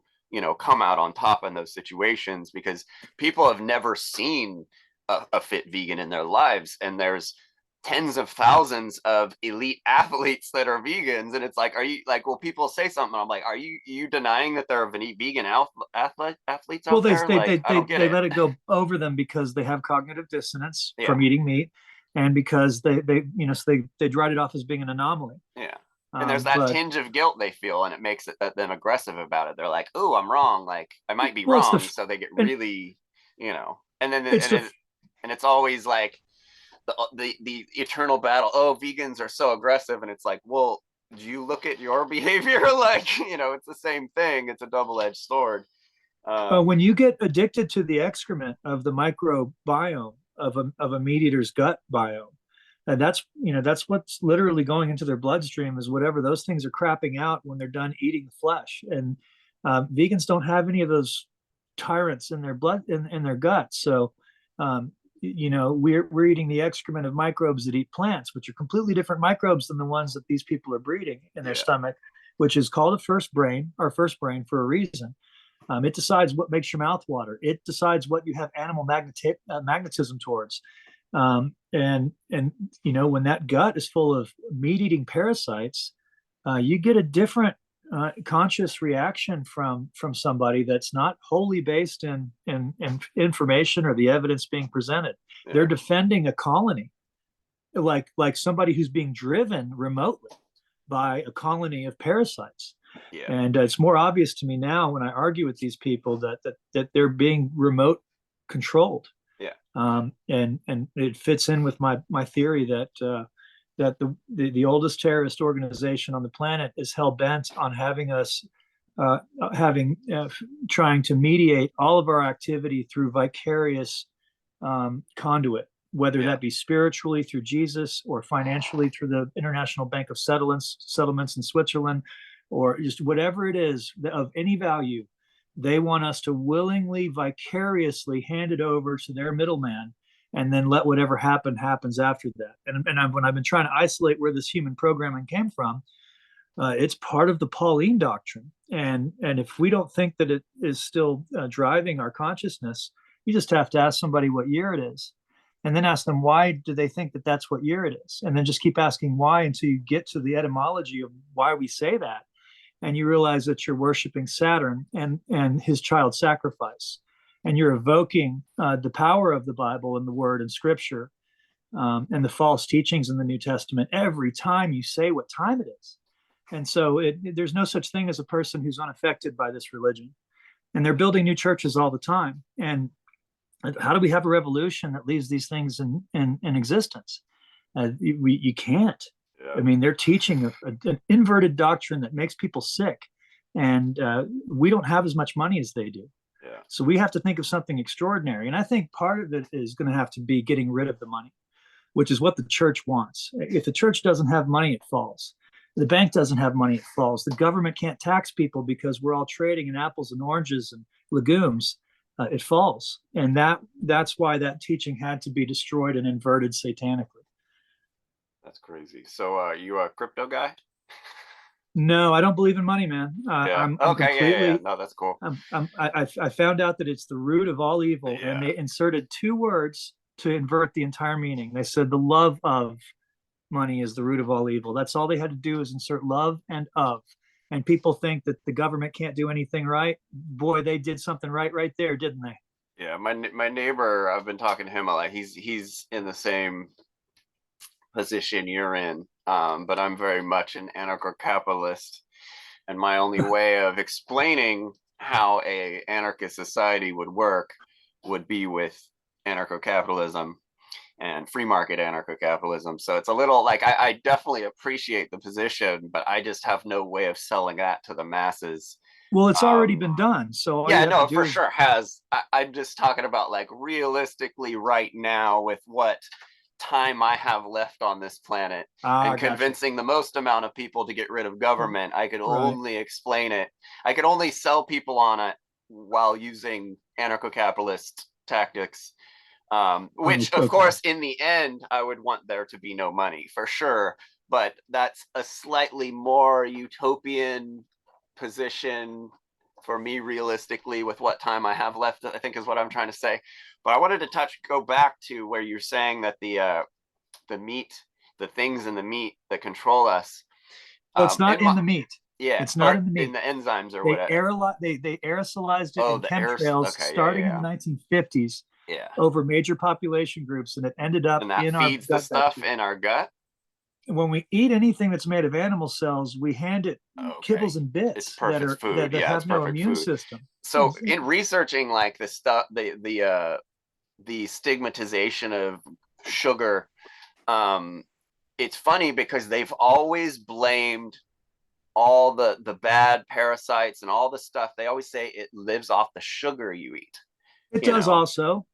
come out on top in those situations, because people have never seen a fit vegan in their lives, and there's tens of thousands of elite athletes that are vegans, and it's like, are you like, well, people say something, I'm like, are you denying that there are vegan athletes Well, out there? Like, I don't get they it. let it go over them because they have cognitive dissonance Yeah, from eating meat, and because so they write it off as being an anomaly. yeah. And there's that But tinge of guilt they feel, and it makes them aggressive about it. They're like, oh, I'm wrong, like I might be well, it's the wrong, so they get and really, and then it's the and it's always like the eternal battle. Oh, vegans are so aggressive, and it's like, well, do you look at your behavior? Like, it's the same thing. It's a double-edged sword. when you get addicted to the excrement of the microbiome of a meat eater's gut biome, and that's what's literally going into their bloodstream, is whatever those things are crapping out when they're done eating the flesh. And vegans don't have any of those tyrants in their blood, in their gut. So we're eating the excrement of microbes that eat plants, which are completely different microbes than the ones that these people are breeding in their yeah, stomach, which is called a first brain, our first brain, for a reason. It decides what makes your mouth water. It decides what you have animal magnetism towards. And when that gut is full of meat-eating parasites, you get a different conscious reaction from somebody that's not wholly based in information or the evidence being presented. They're yeah, defending a colony, like somebody who's being driven remotely by a colony of parasites. yeah, And it's more obvious to me now when I argue with these people that they're being remote controlled. yeah, And it fits in with my theory that the oldest terrorist organization on the planet is hell bent on having us having trying to mediate all of our activity through vicarious conduit, whether yeah, that be spiritually through Jesus or financially through the International Bank of Settlements in Switzerland, or just whatever it is of any value. They want us to willingly, vicariously hand it over to their middleman, and then let whatever happens after that. And when I've been trying to isolate where this human programming came from, it's part of the Pauline doctrine. And if we don't think that it is still driving our consciousness, you just have to ask somebody what year it is, and then ask them why do they think that that's what year it is, and then just keep asking why until you get to the etymology of why we say that, and you realize that you're worshiping Saturn and his child sacrifice, and you're evoking the power of the Bible and the Word and Scripture, and the false teachings in the New Testament every time you say what time it is. And so there's no such thing as a person who's unaffected by this religion. And they're building new churches all the time. And how do we have a revolution that leaves these things in existence? You can't. yeah, I mean, they're teaching an inverted doctrine that makes people sick. And we don't have as much money as they do. yeah, So we have to think of something extraordinary. And I think part of it is going to have to be getting rid of the money, which is what the church wants. If the church doesn't have money, it falls. The bank doesn't have money, it falls. The government can't tax people because we're all trading in apples and oranges and legumes. It falls. And that's why that teaching had to be destroyed and inverted satanically. that's crazy. So, you a crypto guy? No, I don't believe in money, man. Yeah. I'm Okay. Yeah, yeah, yeah. completely. No, that's cool. I found out that it's the root of all evil, and Yeah, they inserted two words to invert the entire meaning. They said the love of money is the root of all evil. That's all they had to do is insert love and of. And people think that the government can't do anything right. Boy, they did something right there, didn't they? yeah. My neighbor, I've been talking to him a lot. He's in the same position you're in, but I'm very much an anarcho-capitalist, and my only way of explaining how a anarchist society would work would be with anarcho-capitalism and free market anarcho-capitalism. So it's a little like, I definitely appreciate the position, but I just have no way of selling that to the masses. Well, it's already Um, been done. So all you yeah, have to no, do for is, sure I'm just talking about like realistically right now with what time I have left on this planet and gotcha. convincing the most amount of people to get rid of government. I could Right. only explain it. I could only sell people on it while using anarcho-capitalist tactics. Which of Okay. course in the end I would want there to be no money for sure, but that's a slightly more utopian position for me realistically with what time I have left, I think is what I'm trying to say. But I wanted to go back to where you're saying that the meat, the things in the meat that control us, So it's not in in my, the meat. yeah, It's not or in the in meat. the enzymes or They whatever. they aerosolized it Oh, in the air. chemtrails Okay, yeah, starting in the yeah, 1950s yeah. over major population groups, and it ended up And that in our feeds the gut stuff bacteria. in our gut. When we eat anything that's made of animal cells, we hand it Okay, kibbles and it's bits perfect food. that Yeah, it's have no perfect immune food. system. So in researching like the stuff, the stigmatization of sugar, um, it's funny because they've always blamed all the bad parasites and all the stuff. They always say it lives off the sugar you eat. It You does know, also.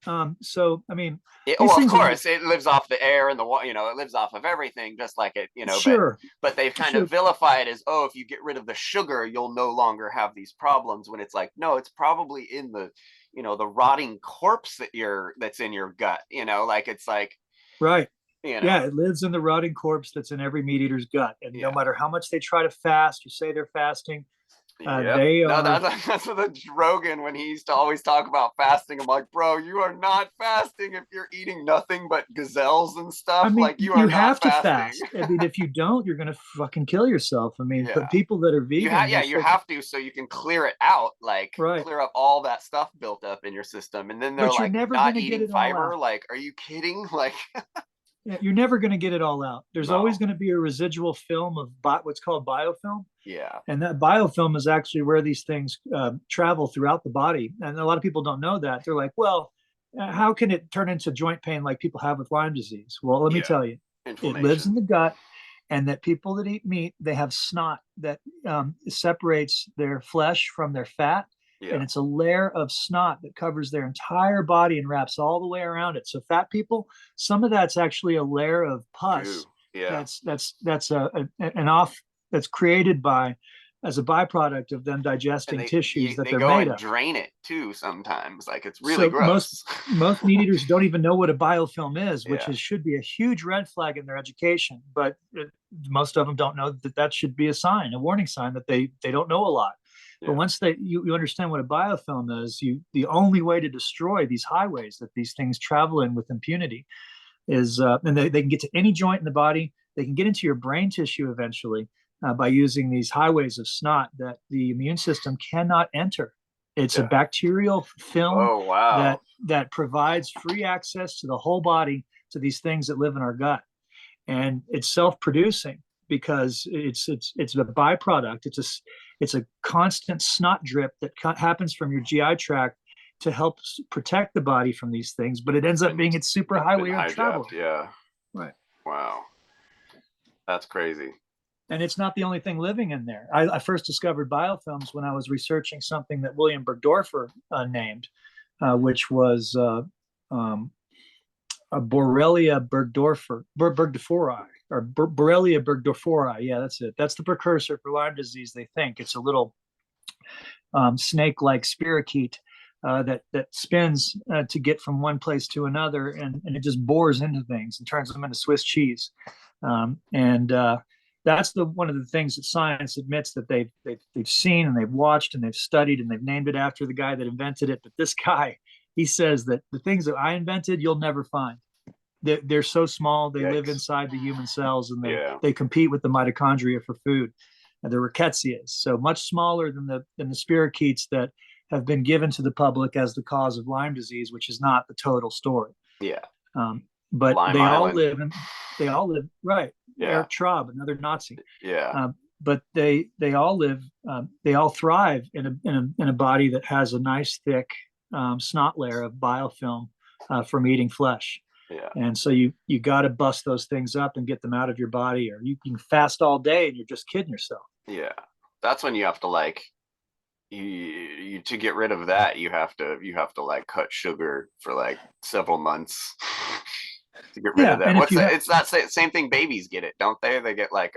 So I mean, well, these of things are course, it lives off the air and the water. You know, it lives off of everything, just like it. You know, sure, but they've kind of sure, vilified it as, oh, if you get rid of the sugar, you'll no longer have these problems. When it's like, no, it's probably in the, you know, the rotting corpse that's in your gut. You know, like it's like, right. you know, Yeah, it lives in the rotting corpse that's in every meat eater's gut, and no yeah. matter how much they try to fast or say they're fasting, Yep. they No, are. that's what the Rogan when he used to always talk about fasting. I'm like, bro, you are not fasting if you're eating nothing but gazelles and I stuff. mean, Like you are you not have to fasting. fast. I mean, if you don't, you're gonna fucking kill yourself. I mean, Yeah. but people that are vegan, Yeah, they're you so have to so you can clear it out, like right. clear up all that stuff built up in your system. And then they're But you're like never not gonna get eating it all fiber. out. Like, are you kidding? Like, Yeah, you're never gonna get it all out. There's always no. going to be a residual film of what's called biofilm. Yeah. And that biofilm is actually where these things travel throughout the body. And a lot of people don't know that. They're like, well, how can it turn into joint pain like people have with Lyme disease? Well, let me Yeah. tell you, it lives Inflammation. in the gut. And that people that eat meat, they have snot that separates their flesh from their fat. And Yeah. it's a layer of snot that covers their entire body and wraps all the way around it. So fat people, some of that's actually a layer of Goo. pus Yeah. that's an off that's created by as a byproduct of them And digesting tissues that they they're go made and of. drain it too sometimes. Like it's really So gross. most meat eaters don't even know what a biofilm is, which Yeah. is should be a huge red flag in their education. But most of them don't know that that should be a sign, a warning sign that they don't know a lot. But Yeah. once you understand what a biofilm is, the only way to destroy these highways that these things travel in with impunity is, and they can get to any joint in the body. They can get into your brain tissue eventually by using these highways of snot that the immune system cannot enter. It's a Yeah. bacterial film Oh wow. that provides free access to the whole body to these things that live in our gut, and it's self-producing because it's a byproduct. It's a constant snot drip that happens from your GI tract to help protect the body from these things, but it ends up being its super It's been highway of travel. hijacked. Yeah. Right. Wow. That's crazy. And it's not the only thing living in there. I first discovered biofilms when I was researching something that William Bergdorfer named, which was um, a Borrelia bergdorferi, or Borrelia bergdorferi. Yeah, that's it. That's the precursor for Lyme disease. They think it's a little snake-like spirochete that spins to get from one place to another, and it just bores into things and turns them into Swiss cheese. And that's the one of the things that science admits that they've seen and they've watched and they've studied and they've named it after the guy that invented it. But this guy, he says that the things that I invented, you'll never find. They're so small, they live Yikes. inside the human cells, and Yeah. they compete with the mitochondria for food. And the rickettsias, so much smaller than the spirochetes that have been given to the public as the cause of Lyme disease, which is not the total story. Yeah. But Lime Island. they all live right. Yeah. Eric Traub, another Nazi. Yeah. But they all live, they all thrive in a body that has a nice thick snot layer of biofilm from eating flesh. Yeah. And so you got to bust those things up and get them out of your body, or you can fast all day and you're just kidding yourself. Yeah. That's when you have to like you to get rid of that, you have to like cut sugar for like several months to get rid of Yeah, that. and if What's you that? have, It's that same thing babies get it, don't they? They get like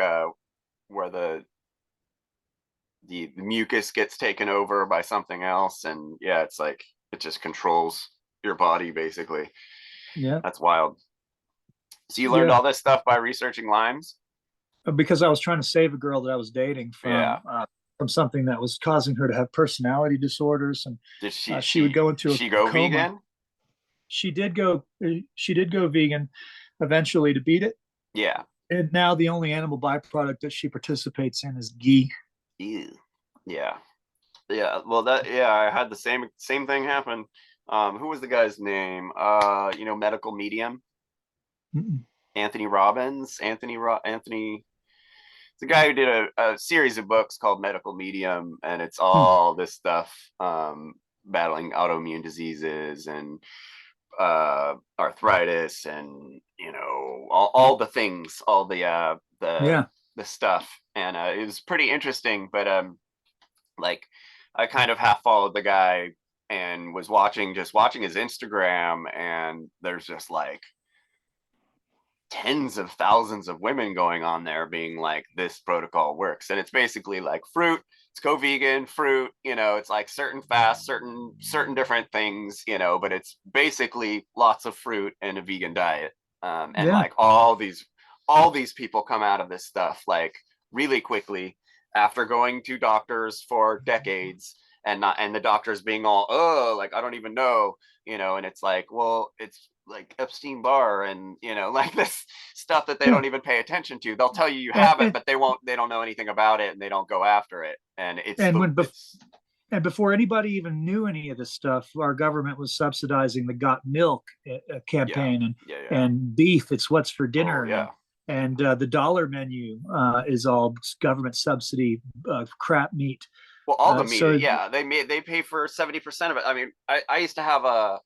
where the mucus gets taken over by something else, and yeah, it's like it just controls your body basically. Yeah. That's wild. So you learned Yeah. all this stuff by researching limes? Because I was trying to save a girl that I was dating Yeah. from something that was causing her to have personality disorders, and Did she she would she go into she a go coma. vegan? She did go vegan eventually to beat it, Yeah. and now the only animal byproduct that she participates in is ghee. Ew. Yeah. Yeah. Well, I had the same thing happen. Who was the guy's name? Medical medium, Mm-mm. Anthony Robbins. Anthony. It's a guy who did a series of books called Medical Medium, and it's Hmm. all this stuff, battling autoimmune diseases and arthritis, and all the things, all Yeah. the stuff, and it was pretty interesting. But like I kind of half followed the guy and was watching his Instagram, and there's just like tens of thousands of women going on there being like, this protocol works, and it's basically like fruit. It's go vegan fruit, it's like certain fast, certain different things, but it's basically lots of fruit and a vegan diet. And Yeah. like all these people come out of this stuff like really quickly after going to doctors for decades, and the doctors being all, oh, like, I don't even know, and it's like, well, it's like Epstein Barr, and like this stuff that they Yeah. don't even pay attention to. They'll tell you And, have it, and, but they don't know anything about it, and they don't go after it. And and when it's and before anybody even knew any of this stuff, our government was subsidizing the Got Milk yeah, campaign, yeah. and beef. It's what's for Oh dinner, yeah. and the dollar menu is all government subsidy crap meat. Well, all the meat, So yeah, they pay for 70% of it. I mean, I used to have a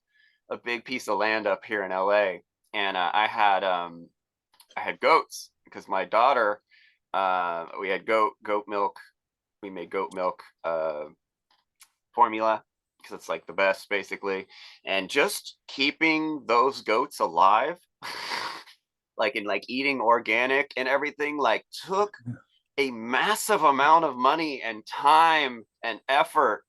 big piece of land up here in LA, and I had goats because my daughter, we had goat milk. We made goat milk formula because it's like the best, basically. And just keeping those goats alive, like, in like eating organic and everything, like, took a massive amount of money and time and effort,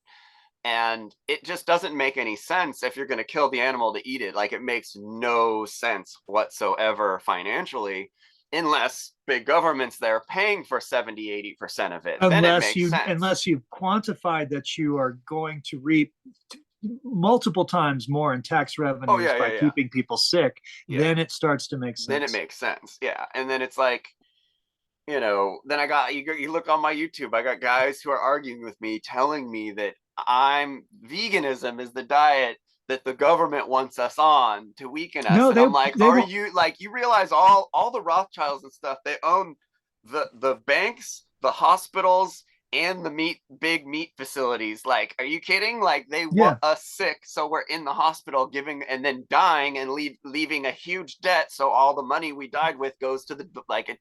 and it just doesn't make any sense if you're going to kill the animal to eat it. Like, it makes no sense whatsoever financially, unless big government's there paying for 70-80% of it, then it makes sense. unless you've quantified that you are going to reap multiple times more in tax Oh revenues yeah, by yeah, yeah, keeping people sick, yeah. then it starts to make Then it sense. makes sense, yeah. And then it's like, then I got you look on my YouTube, I got guys who are arguing with me, telling me that I'm veganism is the diet that the government wants us on to weaken us. No, And I'm like, they are won't. you, like, you realize all the Rothschilds and stuff, they own the banks, the hospitals, and the big meat facilities. Like, are you kidding? Like, they want Yeah. us sick, so we're in the hospital giving and then dying and leaving a huge debt, so all the money we died with goes to the, like, it,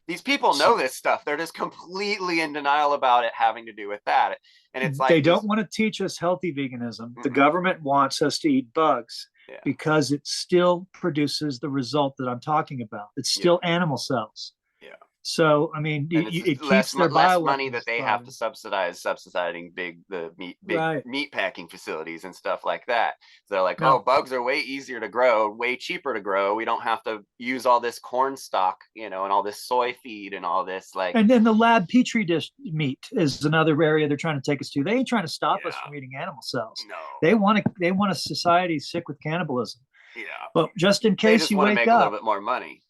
these people know this stuff. They're just completely in denial about it having to do with that. And it's They like don't these. want to teach us healthy veganism. The Mm-hmm. government wants us to eat bugs Yeah. because it still produces the result that I'm talking about. It's Yeah. still animal cells. Yeah. So, I mean, And it's it less keeps their less money that bioweapons they have to fighting. subsidizing big Right. meat packing facilities and stuff like that. So they're like, oh, Now, bugs are way easier to grow, way cheaper to grow. We don't have to use all this corn stock, and all this soy feed and all this, like. and then the lab petri dish meat is another area they're trying to take us to. They ain't trying to stop us Yeah. from eating animal cells. No. They want a society sick with cannibalism. Yeah. But just in They case just you want to wake make a little up, bit more money.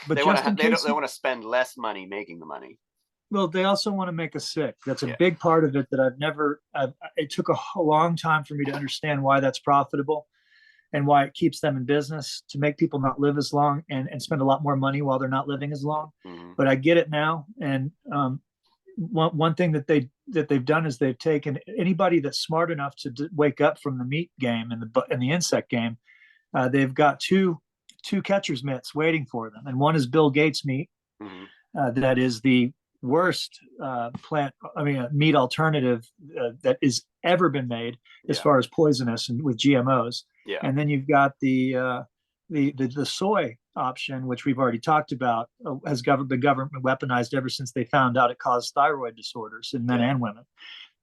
but They want just to in they don't case they you, want to spend less money making the money. well, they also want to make us sick. That's a Yeah. big part of it that it took a long time for me to understand why that's profitable and why it keeps them in business to make people not live as long and spend a lot more money while they're not living as long. Mm-hmm. But I get it now. And one thing that they've done is they've taken anybody that's smart enough to wake up from the meat game and the insect game. They've got two catcher's mitts waiting for them, and one is Bill Gates meat. Mm-hmm. That is the worst meat alternative that is ever been made as Yeah. far as poisonous and with GMOs. Yeah. And then you've got the soy option, which we've already talked about, has the government weaponized ever since they found out it caused thyroid disorders in men Yeah. and women.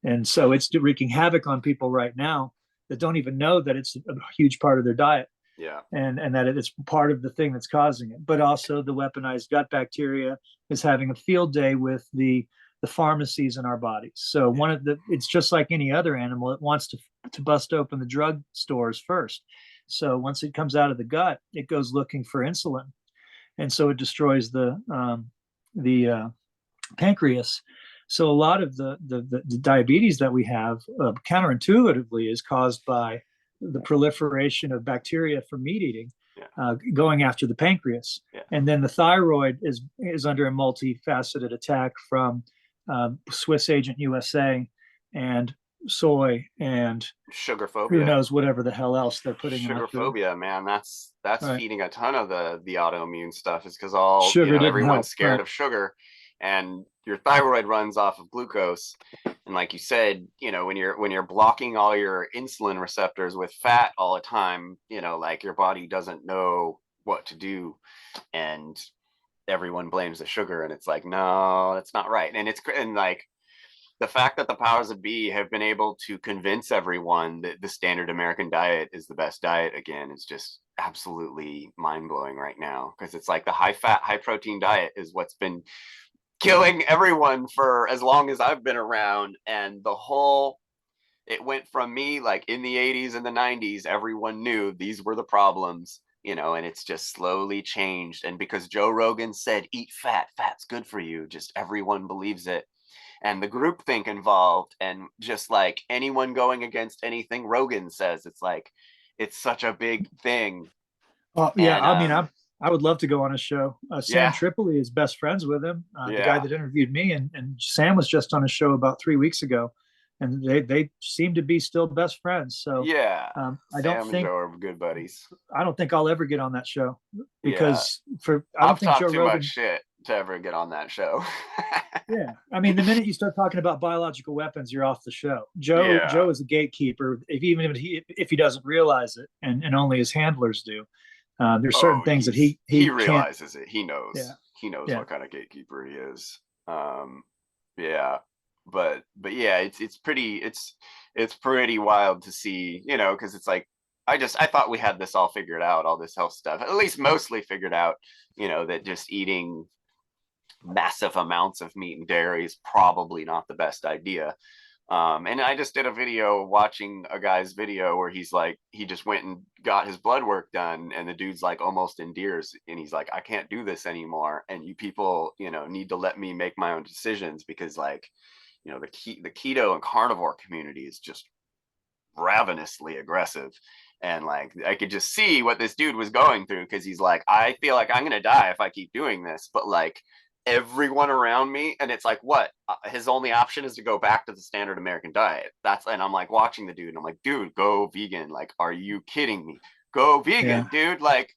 And so it's wreaking havoc on people right now that don't even know that it's a huge part of their diet. Yeah. and that it's part of the thing that's causing it. But also the weaponized gut bacteria is having a field day with the pharmacies in our bodies. So Yeah. it's just like any other animal. It wants to bust open the drug stores first. So once it comes out of the gut, it goes looking for insulin, and so it destroys the pancreas. So a lot of the diabetes that we have, counterintuitively, is caused by the proliferation of bacteria from meat eating, Yeah. going after the pancreas. Yeah. And then the thyroid is under a multifaceted attack from Swiss Agent USA and soy and Sugar who phobia. knows whatever the hell else they're putting in our Sugar food. phobia, man. That's Right. feeding a ton of the autoimmune stuff. Is because all, Sugar didn't everyone's help. scared Right. of sugar, and your thyroid runs off of glucose. And like you said, when you're blocking all your insulin receptors with fat all the time, like your body doesn't know what to do, and everyone blames the sugar, and it's like, no, that's not right. And like the fact that the powers of be have been able to convince everyone that the standard American diet is the best diet again is just absolutely mind blowing right now. Because it's like the high fat, high protein diet is what's been killing everyone for as long as I've been around. And it went from me like in the 80s and the 90s, everyone knew these were the problems. And it's just slowly changed. And because Joe Rogan said, eat fat, fat's good for you, just everyone believes it, and the groupthink involved, and just like anyone going against anything Rogan says, it's like it's such a big thing. Yeah, And I mean, I would love to go on a show. Sam yeah, Tripoli is best friends with him, the guy yeah, that interviewed me, and Sam was just on a show about 3 weeks ago, and they seem to be still best friends. So yeah. I don't Sam and think Joe are good buddies. I'll ever get on that show Yeah, because I don't I've think Joe talked too much Rogan. shit to ever get on that show. Yeah, I mean, the minute you start talking about biological weapons, you're off the show. Yeah. Joe is a gatekeeper, even if he doesn't realize it, and only his handlers do. There's certain Oh, things that he he can't. realizes it. He Yeah, knows. He knows yeah. what kind of gatekeeper he is. Um, yeah, but yeah, it's pretty wild to see, because it's like I thought we had this all figured out, all this health stuff, at least mostly figured out, that just eating massive amounts of meat and dairy is probably not the best idea. And I just did a video watching a guy's video where he's like, he just went and got his blood work done, and the dude's like almost in tears, and he's like, I can't do this anymore, and you people, need to let me make my own decisions, because like, the keto and carnivore community is just ravenously aggressive. And like I could just see what this dude was going through, because he's like, I feel like I'm gonna die if I keep doing this, but like everyone around me, and it's like, what, his only option is to go back to the standard American diet. And I'm like watching the dude, and I'm like, dude, go vegan. Like, are you kidding me? Go Yeah, vegan, dude. Like,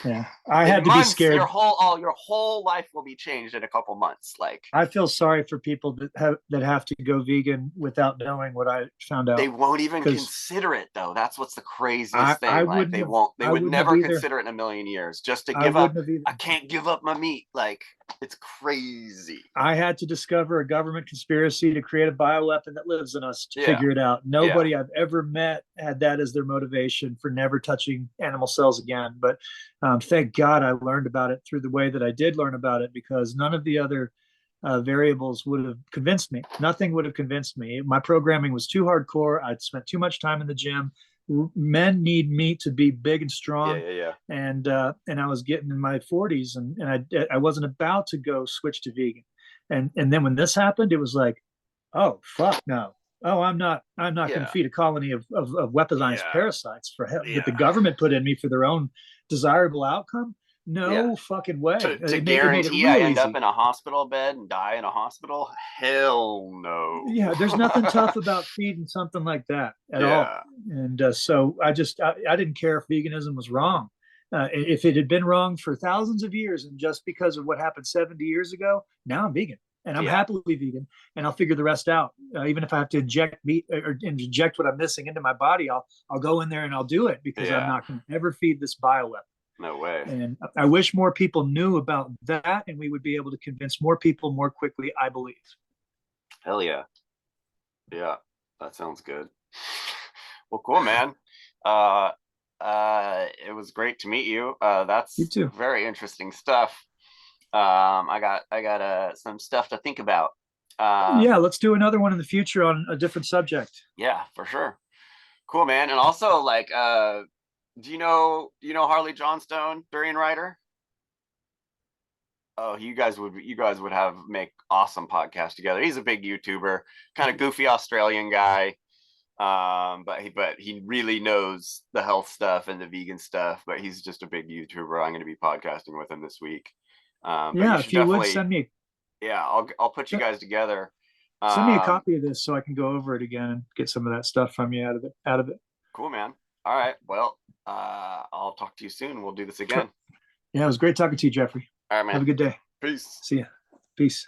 yeah. I in had to be months, scared. your whole life will be changed in a couple months. Like, I feel sorry for people that have to go vegan without knowing what I found they out, won't even because consider it though. That's what's the I craziest I thing. Like, wouldn't have they I would wouldn't have never either. consider it in a million years, just to I give up. wouldn't have either. I can't give up my meat. Like, it's crazy. I had to discover a government conspiracy to create a bioweapon that lives in us to Yeah. figure it out. Yeah. Nobody I've ever met had that as their motivation for never touching animal cells again. But thank God I learned about it through the way that I did learn about it, because none of the other variables would have convinced me. Nothing would have convinced me. My programming was too hardcore. I'd spent too much time in the gym. Men need me to be big and Yeah. strong, Yeah. Yeah. and I was getting in my 40s, and I wasn't about to go switch to vegan. And then when this happened, it was like, oh fuck no. Oh, I'm not going to Yeah. feed a colony of weaponized Yeah. parasites for help that the Yeah. government put in me for their own desirable outcome. Yeah. No fucking way. To It made it guarantee I real end up easy. in a hospital bed and die in a hospital? Hell no. Yeah, there's nothing tough about feeding something like that at all. Yeah. And so I didn't care if veganism was wrong. If it had been wrong for thousands of years, and just because of what happened 70 years ago, now I'm vegan, and I'm Yeah. happily vegan, and I'll figure the rest out. Even if I have to inject meat or inject what I'm missing into my body, I'll go in there and I'll do it, because I'm Yeah. not going to ever feed this bioweapon. No way. And I wish more people knew about that, and we would be able to convince more people more quickly, I believe. Hell yeah. Yeah. That sounds good. Well, cool, man. Uh, It was great to meet you. You That's too. very interesting stuff. I got some stuff to think about. Yeah, let's do another one in the future on a different subject. Yeah, for sure. Cool, man. And also, like, do you know Harley Johnstone, Durian Rider? Oh, you guys would have make awesome podcast together. He's a big YouTuber, kind of goofy Australian guy. But he really knows the health stuff and the vegan stuff. But he's just a big YouTuber. I'm going to be podcasting with him this week. But you Yeah, should if you would definitely, yeah, I'll put you guys together. send me a Um, copy of this so I can go over it again and get some of that stuff from you out of it. cool, man. All right. Well, I'll talk to you soon. We'll do this again. Yeah, it was great talking to you, Jeffrey. All right, Have man. a good day. Peace. See ya. Peace.